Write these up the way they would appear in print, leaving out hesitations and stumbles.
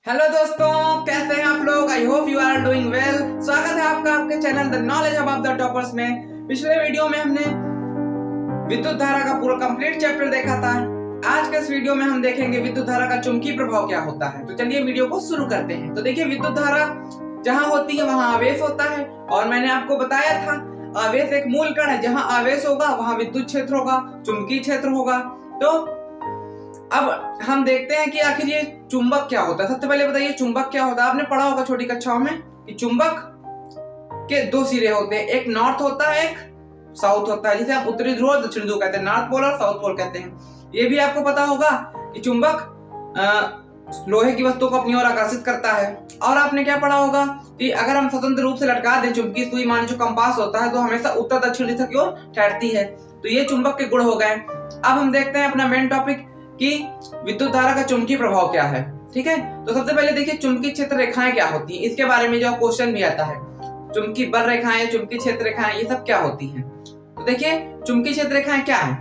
Hello दोस्तों, कैसे हैं आप लोग। I hope you are doing well. स्वागत है आपका आपके channel the knowledge hub of the toppers में। पिछले वीडियो में हमने विद्युत धारा का पूरा कंप्लीट चैप्टर देखा था। आज के इस वीडियो में हम देखेंगे विद्युत धारा का चुंबकीय प्रभाव क्या होता है। तो चलिए वीडियो को शुरू करते हैं। तो देखिए, विद्युत धारा जहाँ होती है वहाँ आवेश होता है, और मैंने आपको बताया था आवेश एक मूल कण है। जहाँ आवेश होगा वहाँ विद्युत क्षेत्र होगा, चुंबकीय क्षेत्र होगा। तो अब हम देखते हैं कि आखिर ये चुंबक क्या होता है। सबसे पहले बताइए चुंबक क्या होता है। आपने पढ़ा होगा छोटी कक्षाओं में कि चुंबक के दो सिरे होते हैं, एक नॉर्थ होता है, एक साउथ होता है, जिसे हम उत्तरी ध्रुव और दक्षिणी ध्रुव कहते हैं, नॉर्थ पोल और साउथ पोल कहते हैं। ये भी आपको पता होगा कि चुंबक लोहे की वस्तु को अपनी ओर आकर्षित करता है। और आपने क्या पढ़ा होगा कि अगर हम स्वतंत्र रूप से लटका दें चुंबकीय सुई, मान जो कंपास होता है, तो हमेशा उत्तर दक्षिण दिशा की ओर ठहरती है। तो ये चुंबक के गुण हो गए। अब हम देखते हैं अपना मेन टॉपिक कि विद्युत धारा का चुंबकीय प्रभाव क्या है। ठीक है, तो सबसे पहले देखिए चुंबकीय क्षेत्र रेखाएं क्या होती हैं। इसके बारे में जो क्वेश्चन भी आता है, चुंबकीय बल रेखाएं, चुंबकीय क्षेत्र रेखाएं, ये सब क्या होती हैं। तो देखिए चुंबकीय क्षेत्र रेखाएं क्या है।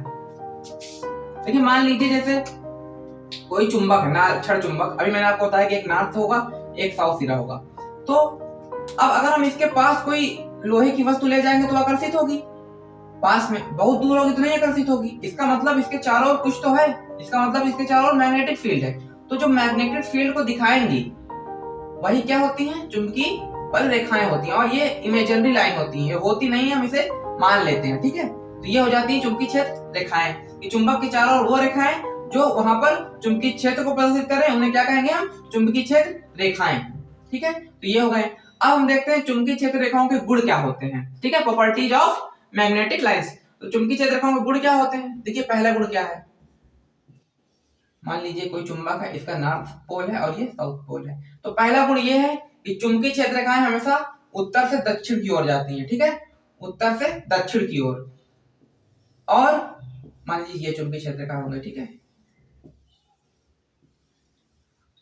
देखिए मान लीजिए जैसे कोई चुंबक है ना, क्षण चुंबक। अभी मैंने आपको बताया कि एक नॉर्थ होगा, एक साउथ सिरा होगा। तो अब अगर हम इसके पास कोई लोहे की वस्तु ले जाएंगे तो आकर्षित होगी, पास में बहुत दूर होगी तो नहीं आकर्षित होगी। इसका मतलब इसके चारों ओर कुछ तो है, इसका मतलब इसके चारों ओर मैग्नेटिक फील्ड है। तो जो मैग्नेटिक फील्ड को दिखाएंगी वही क्या होती हैं, चुंबकीय बल रेखाएं होती हैं। और ये इमेजिनरी लाइन होती है, होती नहीं है, हम इसे मान लेते हैं। ठीक है, तो ये हो जाती है चुंबकीय क्षेत्र रेखाएं। कि चुंबक के चारों ओर वो रेखाएं जो वहां पर चुंबकीय क्षेत्र को प्रदर्शित करें, उन्हें क्या कहेंगे हम, चुंबकीय क्षेत्र रेखाएं। ठीक है, तो ये हो गए। अब हम देखते हैं चुंबकीय क्षेत्र रेखाओं के गुण क्या होते हैं। ठीक है, प्रॉपर्टीज ऑफ मैग्नेटिक लाइंस। तो चुंबकीय क्षेत्र रेखाओं के गुण क्या होते हैं। देखिए पहला गुण क्या है, मान लीजिए कोई चुंबक है, इसका नॉर्थ पोल है और ये साउथ पोल है। तो पहला गुण ये है कि चुंबकीय क्षेत्र रेखाएं हमेशा उत्तर से दक्षिण की ओर जाती हैं। ठीक है, उत्तर से दक्षिण की ओर। और मान लीजिए ये चुंबकीय क्षेत्र रेखा हो गई। ठीक है,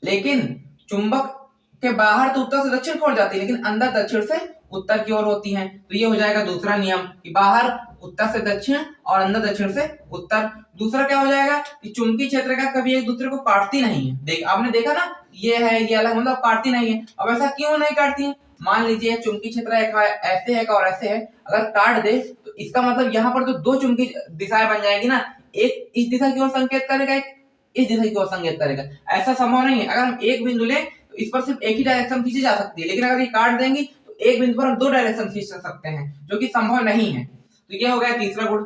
लेकिन चुंबक के बाहर तो उत्तर से दक्षिण की ओर जाती है, लेकिन अंदर दक्षिण से उत्तर की ओर होती हैं। तो ये हो जाएगा दूसरा नियम कि बाहर उत्तर से दक्षिण और अंदर दक्षिण से उत्तर। दूसरा क्या हो जाएगा कि चुंबकीय क्षेत्र का कभी एक दूसरे को काटती नहीं है। आपने देखा ना, ये है ये अलग, मतलब काटती नहीं है। अब ऐसा क्यों नहीं काटती है। मान लीजिए चुंबकीय क्षेत्र ऐसे है और ऐसे है, अगर काट दे तो इसका मतलब यहाँ पर तो दो चुंबकीय दिशाएं बन जाएगी ना, एक इस दिशा की ओर संकेत करेगा, एक इस दिशा की ओर संकेत करेगा। ऐसा संभव नहीं है। अगर हम एक बिंदु लें तो इस पर सिर्फ एक ही डायरेक्शन खींची जा सकती है, लेकिन अगर ये काट देंगी तो एक बिंदु पर हम दो डायरेक्शन खींच सकते हैं, जो कि संभव नहीं है। तो ये हो गया तीसरा गुण।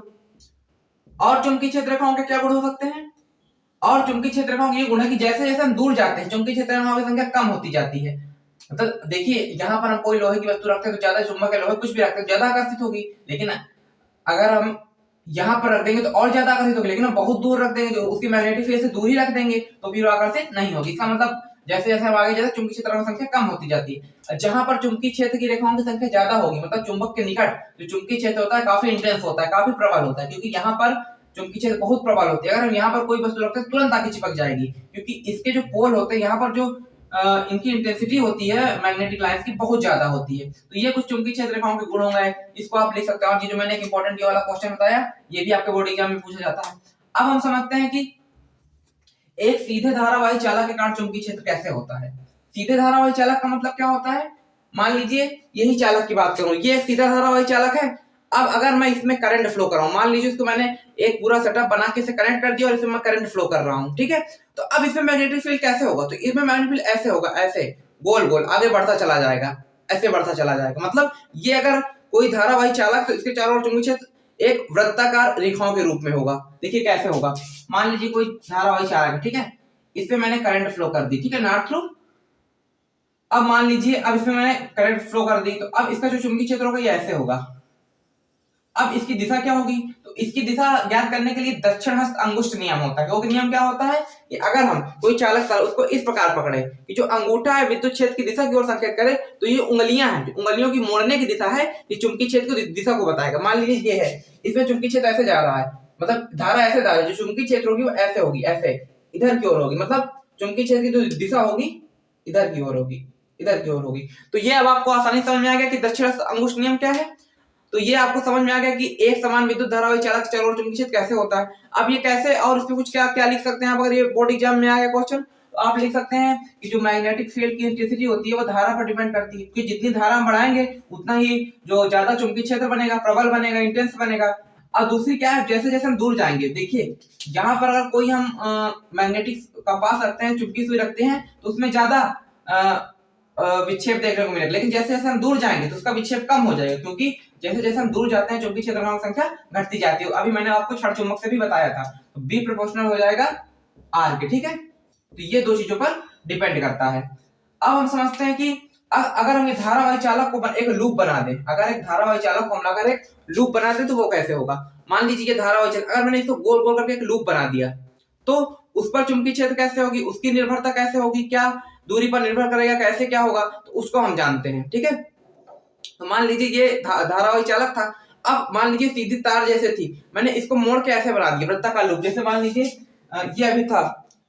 और चुंबकीय क्षेत्र रेखाओं के क्या गुण हो सकते हैं। और चुंबकीय क्षेत्र रेखाओं के ये गुण है कि जैसे जैसे हम दूर जाते हैं चुंबकीय क्षेत्र रेखाओं की संख्या कम होती जाती है। मतलब देखिए यहाँ पर हम कोई लोहे की वस्तु रखते हैं तो ज्यादा चुंबक है, लोहे कुछ भी रखते हैं ज्यादा आकर्षित होगी। लेकिन अगर हम यहाँ पर रख देंगे तो और ज्यादा आकर्षित होगी, लेकिन हम बहुत दूर रख देंगे तो उसकी मैग्नेटिक फील्ड से दूर ही रख देंगे तो फिर आकर्षित नहीं होगी। इसका मतलब जैसे जैसे हम आगे जाते चुंबकीय क्षेत्र की संख्या कम होती जाती है। जहां पर चुंबकीय क्षेत्र की रेखाओं की संख्या ज्यादा होगी, मतलब चुंबक के निकट जो चुंबकीय क्षेत्र होता है काफी इंटेंस होता है, काफी प्रबल होता है, क्योंकि यहाँ पर चुंबकीय क्षेत्र बहुत प्रबल होती है। अगर हम यहाँ पर कोई वस्तु रखते हैं तुरंत आके चिपक जाएगी, क्योंकि इसके जो पोल होते हैं यहाँ पर जो इनकी इंटेंसिटी होती है मैग्नेटिक लाइंस की बहुत ज्यादा होती है। तो ये कुछ चुंबकीय क्षेत्र रेखाओं के गुण हो गए, इसको आप लिख सकते हैं। और ये जो मैंने एक इंपॉर्टेंट ये वाला क्वेश्चन बताया, ये भी आपके बोर्ड एग्जाम में पूछा जाता है। अब हम समझते हैं कि एक सीधे धारावाही चालक के कारण चुंबकीय क्षेत्र कैसे होता है। सीधे धारावाही चालक का मतलब क्या होता है। मान लीजिए यही चालक की बात करूं, ये एक सीधा धारावाही चालक है। अब अगर मैं इसमें करंट फ्लो कर रहा हूं, मान लीजिए इसको मैंने एक पूरा सेटअप बना के इसे कनेक्ट कर दिया और इसमें मैं करंट फ्लो कर रहा हूं। ठीक है, तो अब इसमें मैग्नेटिक फील्ड कैसे होगा। तो इसमें मैग्नेटिक फील्ड ऐसे होगा, ऐसे गोल गोल आगे बढ़ता चला जाएगा, ऐसे बढ़ता चला जाएगा। मतलब ये अगर कोई धारावाही चालक तो इसके चारों ओर चुंबकीय क्षेत्र एक वृत्ताकार रेखाओं के रूप में होगा। देखिए कैसे होगा। मान लीजिए कोई धारावाही चालक है, ठीक है, इस पे मैंने करंट फ्लो कर दी, ठीक है, नॉर्थ थ्रू। अब मान लीजिए अब इसमें मैंने करंट फ्लो कर दी, तो अब इसका जो चुंबकीय क्षेत्र होगा ये ऐसे होगा। अब इसकी दिशा क्या होगी, तो इसकी दिशा ज्ञात करने के लिए दक्षिण हस्त अंगुष्ठ नियम होता है। क्योंकि नियम क्या होता है कि अगर हम कोई चालक उसको इस प्रकार पकड़े कि जो अंगूठा है विद्युत क्षेत्र की दिशा की ओर संकेत करे, तो ये उंगलियां हैं, उंगलियों की मोड़ने की दिशा है, ये चुंबकीय क्षेत्र की दिशा को बताएगा। मान लीजिए ये है, इसमें चुंबकीय क्षेत्र ऐसे जा रहा है, मतलब धारा ऐसे जा रही है, जो चुंबकीय क्षेत्र होगी वो ऐसे होगी, ऐसे इधर की ओर होगी। मतलब चुंबकीय क्षेत्र की जो दिशा होगी इधर की ओर होगी, इधर की ओर होगी। तो ये अब आपको आसानी समझ में आ गया कि दक्षिण हस्त अंगुष्ठ नियम क्या है। तो ये आपको समझ में आ गया कि एक समान विद्युत धारावाही चालक चारों ओर चुंबकीय क्षेत्र कैसे होता है। अब ये कैसे और इसमें कुछ क्या क्या लिख सकते हैं आप, अगर ये बोर्ड एग्जाम में आ गया क्वेश्चन, तो तो आप लिख सकते हैं कि जो मैग्नेटिक फील्ड की इंटेंसिटी होती है वो धारा पर डिपेंड करती है, क्योंकि जितनी धारा हम बढ़ाएंगे उतना ही जो ज्यादा चुंबकीय क्षेत्र बनेगा, प्रबल बनेगा, इंटेंस बनेगा। और दूसरी क्या है, जैसे जैसे हम दूर जाएंगे, देखिए यहाँ पर अगर कोई हम मैग्नेटिक कंपास रखते हैं, चुंबकीय सुई रखते हैं, तो उसमें ज्यादा विक्षेप देखने को मिलेगा, लेकिन जैसे जैसे हम दूर जाएंगे तो उसका विक्षेप कम हो जाएगा, क्योंकि जैसे जैसे हम दूर जाते हैं चुंबकीय क्षेत्रफलों की संख्या घटती जाती है। अभी मैंने आपको क्षण चुंबक से भी बताया था, तो बी प्रोपोर्शनल हो जाएगा आर के, ठीक है। तो ये दो चीजों पर डिपेंड करता है। अब हम समझते हैं कि अगर हम धारावाही चालक को एक लूप बना दे, अगर एक धारावाही चालक को हम अगर एक लूप बना दे तो वो कैसे होगा। मान लीजिए धारावाही चालक, अगर मैंने इसको गोल गोल करके एक लूप बना दिया तो उस पर चुंबकीय क्षेत्र कैसे होगी, उसकी निर्भरता कैसे होगी, क्या दूरी पर निर्भर करेगा, कैसे क्या होगा, तो उसको हम जानते हैं, ठीक है। तो मान लीजिए ये धारावाही चालक था। अब मान लीजिए सीधी तार जैसे थी, मैंने इसको मोड़ के ऐसे बना दिया वृत्ताकार लूप। जैसे मान लीजिए ये अभी था,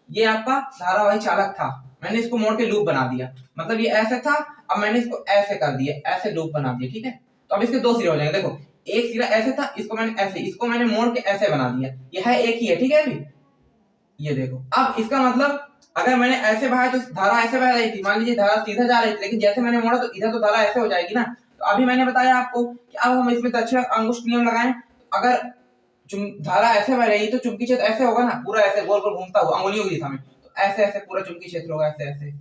ये आपका धारावाही चालक था, मैंने इसको मोड़ के लूप बना दिया, मतलब ये ऐसे था, अब मैंने इसको ऐसे कर दिया, ऐसे लूप बना दिया, ठीक है। तो अब इसके दो सिरे हो जाएंगे, देखो एक सिरा ऐसे था, इसको मैंने ऐसे, इसको मैंने मोड़ के ऐसे बना दिया, ये है एक ही है, ठीक है। अभी ये देखो, अब इसका मतलब अगर मैंने ऐसे बहाया तो धारा ऐसे बह रही थी, मान लीजिए धारा सीधा जा रही थी, लेकिन जैसे मैंने मोड़ा तो इधर तो धारा ऐसे हो जाएगी ना। तो अभी मैंने बताया आपको कि अब हम इसमें दक्षिण अंगुष्ठ नियम लगाएं, अगर धारा ऐसे बह रही है तो चुंबकीय क्षेत्र ऐसे होगा ना, पूरा ऐसे गोल गोल घूमता हुआ अंगुलियों की दिशा में, तो ऐसे ऐसे पूरा चुंबकीय क्षेत्र होगा, ऐसे ऐसे,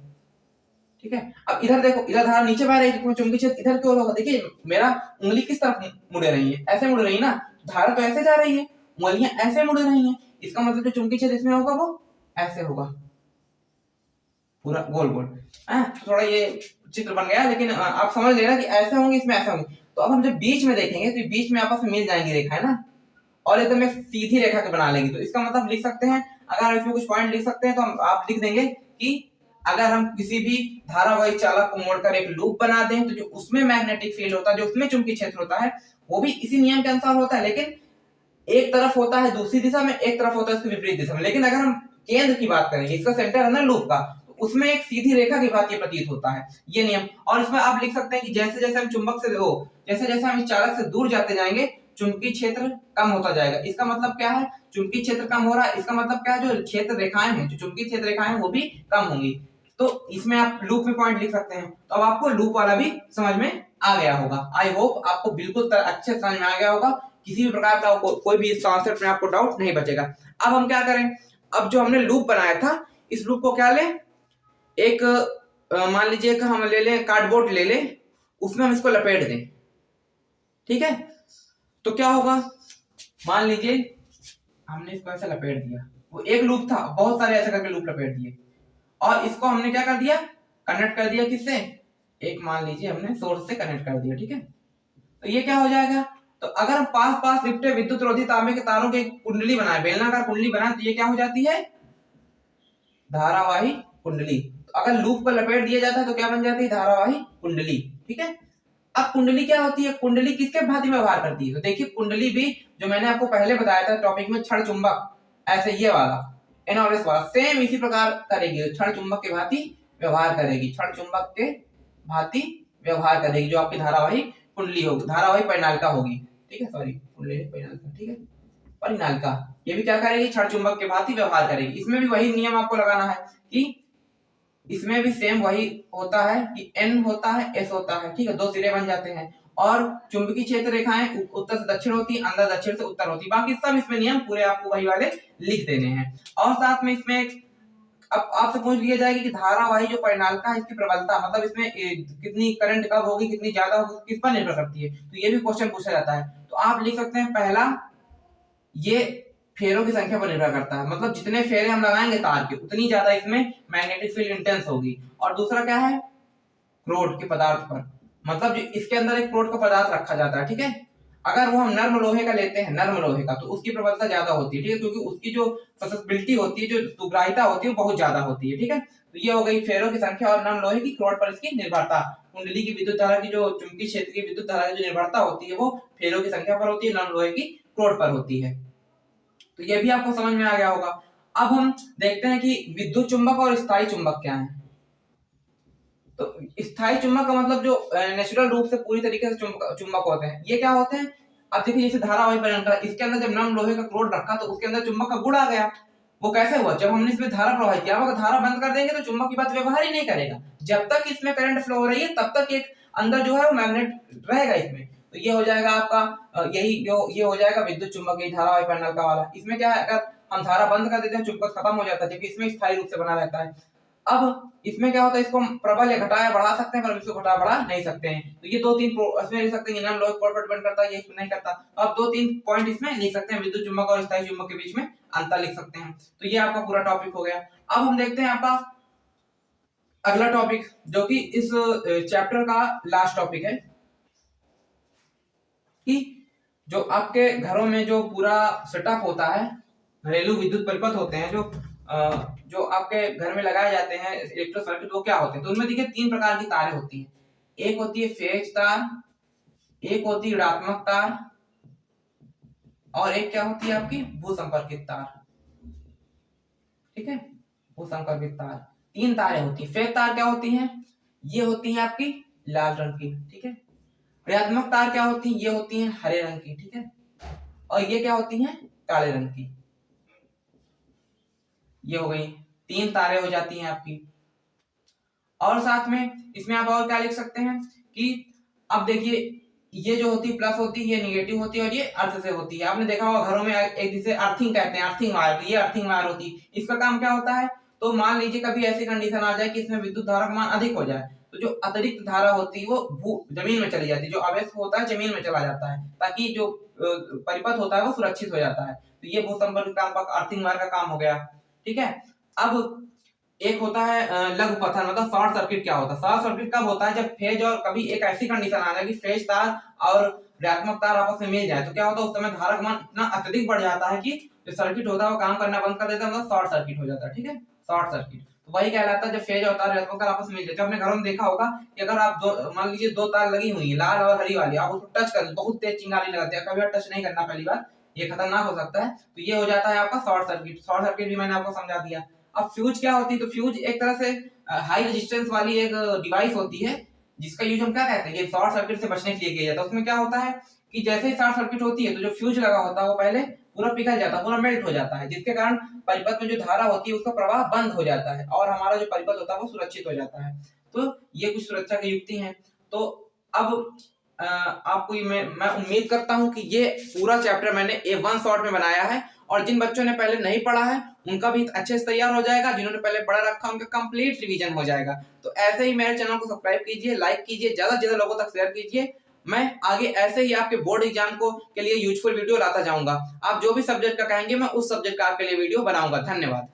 ठीक है। अब इधर देखो, इधर धारा नीचे बह रही है तो चुंबकीय क्षेत्र इधर क्यों होगा, देखिए मेरा उंगली किस तरफ मुड़े रही है, ऐसे मुड़ रही है ना, धारा तो ऐसे जा रही है, उंगलियां ऐसे मुड़ रही है, इसका मतलब जो चुंबकीय क्षेत्र इसमें होगा वो ऐसे होगा, पूरा गोल गोल। थोड़ा ये चित्र बन गया, लेकिन आप समझ लेना कि ऐसे होंगे, इसमें ऐसे होंगे। तो अब हम जब बीच में देखेंगे तो बीच में आपस में मिल जाएंगी रेखा, है ना, और एकदम एक सीधी रेखा के बना लेंगे। तो इसका मतलब लिख सकते हैं, अगर इसमें कुछ पॉइंट लिख सकते हैं तो हम आप लिख देंगे कि अगर हम किसी भी धारावाही चालक को मोड़कर एक लूप बना दें तो जो उसमें मैग्नेटिक फील्ड होता है, जो उसमें चुंबकीय क्षेत्र होता है, वो भी इसी नियम के अनुसार होता है, लेकिन एक तरफ होता है दूसरी दिशा में, एक तरफ होता है उसकी विपरीत दिशा में। लेकिन अगर हम केंद्र की बात करेंगे, इसका सेंटर है ना लूप का, तो उसमें एक सीधी रेखा की भांति प्रतीत होता है ये नियम। और इसमें आप लिख सकते हैं कि जैसे जैसे हम चुंबक से जैसे जैसे हम इस चालक से दूर जाते जाएंगे चुंबकीय क्षेत्र कम होता जाएगा। इसका मतलब क्या है, चुंबकीय क्षेत्र कम हो रहा है, इसका मतलब क्या है, जो क्षेत्र रेखाएं हैं, जो चुंबकीय क्षेत्र रेखाएं हैं वो भी कम होंगी। तो इसमें आप लूप में पॉइंट लिख सकते हैं। तो अब आपको लूप वाला भी समझ में आ गया होगा। आई होप आपको बिल्कुल अच्छे से समझ में आ गया होगा, किसी भी प्रकार का कोई भी इस कॉन्सेप्ट में आपको डाउट नहीं बचेगा। अब हम क्या करें, अब जो हमने लूप बनाया था, इस लूप को क्या लें, एक मान लीजिए कि हम ले लें कार्डबोर्ड ले लें, उसमें हम इसको लपेट दें, ठीक है। तो क्या होगा, मान लीजिए हमने इसको ऐसे लपेट दिया, वो एक लूप था, बहुत सारे ऐसे करके लूप लपेट दिए, और इसको हमने क्या कर दिया, कनेक्ट कर दिया किससे, एक मान लीजिए हमने सोर्स से कनेक्ट कर दिया, ठीक है। तो ये क्या हो जाएगा, तो अगर हम पास पास लिपटे विद्युत रोधी तांबे के तारों की कुंडली बनाए, बेलनाकार कुंडली बनाए, तो ये क्या हो जाती है, धारावाही कुंडली। तो अगर लूप को लपेट दिया जाता है तो क्या बन जाती है, धारावाही कुंडली, ठीक है। अब कुंडली क्या होती है, कुंडली किसके भांति व्यवहार करती है, तो देखिए कुंडली भी जो मैंने आपको पहले बताया था टॉपिक में, क्षण चुंबक, ऐसे ये वाला एनआरएस वाला सेम इसी प्रकार करेगी, क्षण चुंबक के भांति व्यवहार करेगी, क्षण चुंबक के भांति व्यवहार करेगी, जो आपकी धारावाही कुंडली होगी, धारावाही परिनालिका होगी, ठीक है, सॉरी कुंडली परिनालिका, ठीक है, परिनालिका, ये भी क्या करेगी, क्षण चुंबक के भांति व्यवहार करेगी। इसमें भी वही नियम आपको लगाना है कि इसमें भी सेम वही होता है कि N होता है, S होता है, ठीक है, दो सिरे बन जाते हैं, और चुंबकीय क्षेत्र रेखाएं उत्तर से दक्षिण होती है, अंदर दक्षिण से उत्तर होती है, बाकी सब इसमें नियम पूरे आपको वही वाले लिख देने हैं। और साथ में इसमें अब आपसे पूछ लिया जाएगा कि धारावाही जो परिनालिका है इसकी प्रबलता, मतलब इसमें कितनी करंट कब होगी, कितनी ज्यादा होगी, किस पर निर्भर करती है, तो ये भी क्वेश्चन पूछा जाता है। तो आप लिख सकते हैं, पहला ये फेरों की संख्या पर निर्भर करता है, मतलब जितने फेरे हम लगाएंगे तार के उतनी ज्यादा इसमें मैग्नेटिक फील्ड इंटेंस होगी। और दूसरा क्या है, क्रोड के पदार्थ पर, मतलब जो इसके अंदर एक क्रोड का पदार्थ रखा जाता है, ठीक है, अगर वो हम नर्म लोहे का लेते हैं, नर्म लोहे का, तो उसकी प्रबलता ज्यादा होती है, ठीक है, क्योंकि उसकी जो ससेप्टिबिलिटी होती है, जो सुग्राहिता होती है, वो बहुत ज्यादा होती है, ठीक है। तो ये हो गई फेरों की संख्या और नर्म लोहे की क्रोड पर इसकी निर्भरता। कुंडली की विद्युत धारा की, जो चुंबकीय क्षेत्र की विद्युत धारा की जो निर्भरता होती है वो फेरों की संख्या पर होती है, नर्म लोहे की क्रोड पर होती है। तो ये भी आपको समझ में आ गया होगा। अब हम देखते हैं कि विद्युत चुंबक और स्थायी चुंबक क्या है। तो स्थायी चुंबक का मतलब जो नेचुरल रूप से पूरी तरीके से चुंबक होते हैं, ये क्या होते हैं, अब देखिए जैसे धारावाही परिणालिका, इसके अंदर जब नम लोहे का क्रोड रखा तो उसके अंदर चुंबक का गुण आ गया, वो कैसे हुआ, जब हमने इसमें धारा प्रवाहित किया। अगर धारा बंद कर देंगे तो चुंबक की बात व्यवहार ही नहीं करेगा। जब तक इसमें करंट फ्लो हो रही है तब तक एक अंदर जो है वो मैग्नेट रहेगा इसमें। तो ये हो जाएगा आपका ये हो जाएगा विद्युत चुंबकीय धारावाही पैनल का वाला। इसमें क्या है, अगर हम धारा बंद कर देते हैं चुंबक खत्म हो जाता है, जबकि इसमें स्थायी रूप से बना रहता है। अब इसमें क्या होता है, इसको प्रबल या घटाया बढ़ा सकते हैं, पर इसको घटा बढ़ा नहीं सकते हैं। तो ये 2-3 इसमें लिख सकते हैं, इनाम लोहे पर डिपेंड करता है, ये इसमें नहीं करता। तो आप 2-3 पॉइंट इसमें लिख सकते हैं, विद्युत चुंबक और स्थायी चुंबक के बीच में अंतर लिख सकते हैं। तो ये आपका पूरा टॉपिक हो गया। अब हम देखते हैं आपका अगला टॉपिक, जो कि इस चैप्टर का लास्ट टॉपिक है, कि जो आपके घरों में जो पूरा सेटअप होता है, घरेलू विद्युत परिपथ होते हैं जो आपके घर में लगाए जाते हैं इलेक्ट्रो सर्किट, वो क्या होते हैं। तो उनमें देखिए 3 प्रकार की तारें होती हैं। एक होती है फेज तार, एक होती है ऋणात्मक तार, और एक क्या होती है आपकी भू संपर्कित तार। ठीक है, भू संपर्कित तार 3 तारें होती है। फेज तार क्या होती है, ये होती है आपकी लाल रंग की। ठीक है, ऋणात्मक तार क्या होती है, ये होती है हरे रंग की। ठीक है, और ये क्या होती है काले रंग की। ये हो गई 3 तारें हो जाती हैं आपकी। और साथ में इसमें आप और क्या लिख सकते हैं कि अब देखिए ये जो होती है प्लस होती है, ये निगेटिव होती है, और ये अर्थ से होती है। आपने देखा होगा घरों में एक जिसे अर्थिंग कहते हैं, अर्थिंग वायर, ये अर्थिंग वायर होती है। इसका काम क्या होता है, तो मान लीजिए कभी ऐसी कंडीशन आ जाए कि इसमें विद्युत धारा का मान अधिक हो जाए, तो जो अतिरिक्त धारा होती है वो जमीन में चली जाती है, जो आवेश होता है जमीन में चला जाता है, ताकि जो परिपथ होता है वो सुरक्षित हो जाता है। तो ये भू संपर्क काम का अर्थिंग वायर का काम हो गया। ठीक है, अब एक होता है लघु पथन, मतलब शॉर्ट सर्किट। क्या होता है शॉर्ट सर्किट, कब होता है, जब फेज और कभी एक ऐसी कंडीशन आ जाए कि फेज तार और ऋणात्मक तार आपस में मिल जाए, तो क्या होता है उस समय धारा का मान इतना अत्यधिक बढ़ जाता है कि जो सर्किट होता है वो काम करना बंद कर देता है, मतलब शॉर्ट सर्किट हो जाता है। ठीक है, शॉर्ट सर्किट तो वही कहलाता है जब फेज और तार ऋणात्मक तार आपस में मिल जाए। आपने घरों में देखा होगा कि अगर आप मान लीजिए 2 तार लगी हुई है, लाल और हरी वाली, आप उसको टच कर, बहुत तेज चिंगारी लगाते हैं, कभी टच नहीं करना पहली बार, ये खतरनाक हो सकता है। तो ये हो जाता है आपका शॉर्ट सर्किट। शॉर्ट सर्किट भी मैंने आपको समझा दिया। अब फ्यूज क्या होती है, तो फ्यूज एक तरह से हाई रेजिस्टेंस वाली एक डिवाइस होती है, जिसका यूज हम क्या कहते हैं, ये शॉर्ट सर्किट से बचने के लिए किया जाता है। उसमें क्या होता है कि जैसे ही शॉर्ट सर्किट होती है तो जो फ्यूज लगा होता है वो पहले पूरा पिघल जाता है, पूरा मेल्ट हो जाता है, जिसके कारण परिपथ में जो धारा होती है उसका प्रवाह बंद हो जाता है और हमारा जो परिपथ होता है वो सुरक्षित हो जाता है। तो ये कुछ सुरक्षा की युक्ति है। तो अब आपको मैं उम्मीद करता हूं कि ये पूरा चैप्टर मैंने A1 शॉर्ट में बनाया है, और जिन बच्चों ने पहले नहीं पढ़ा है उनका भी अच्छे से तैयार हो जाएगा, जिन्होंने पहले पढ़ा रखा उनका कंप्लीट रिवीजन हो जाएगा। तो ऐसे ही मेरे चैनल को सब्सक्राइब कीजिए, लाइक कीजिए, ज्यादा से ज्यादा लोगों तक शेयर कीजिए। मैं आगे ऐसे ही आपके बोर्ड एग्जाम को के लिए यूजफुल वीडियो लाता जाऊंगा। आप जो भी सब्जेक्ट का कहेंगे मैं उस सब्जेक्ट का आपके लिए वीडियो बनाऊंगा। धन्यवाद।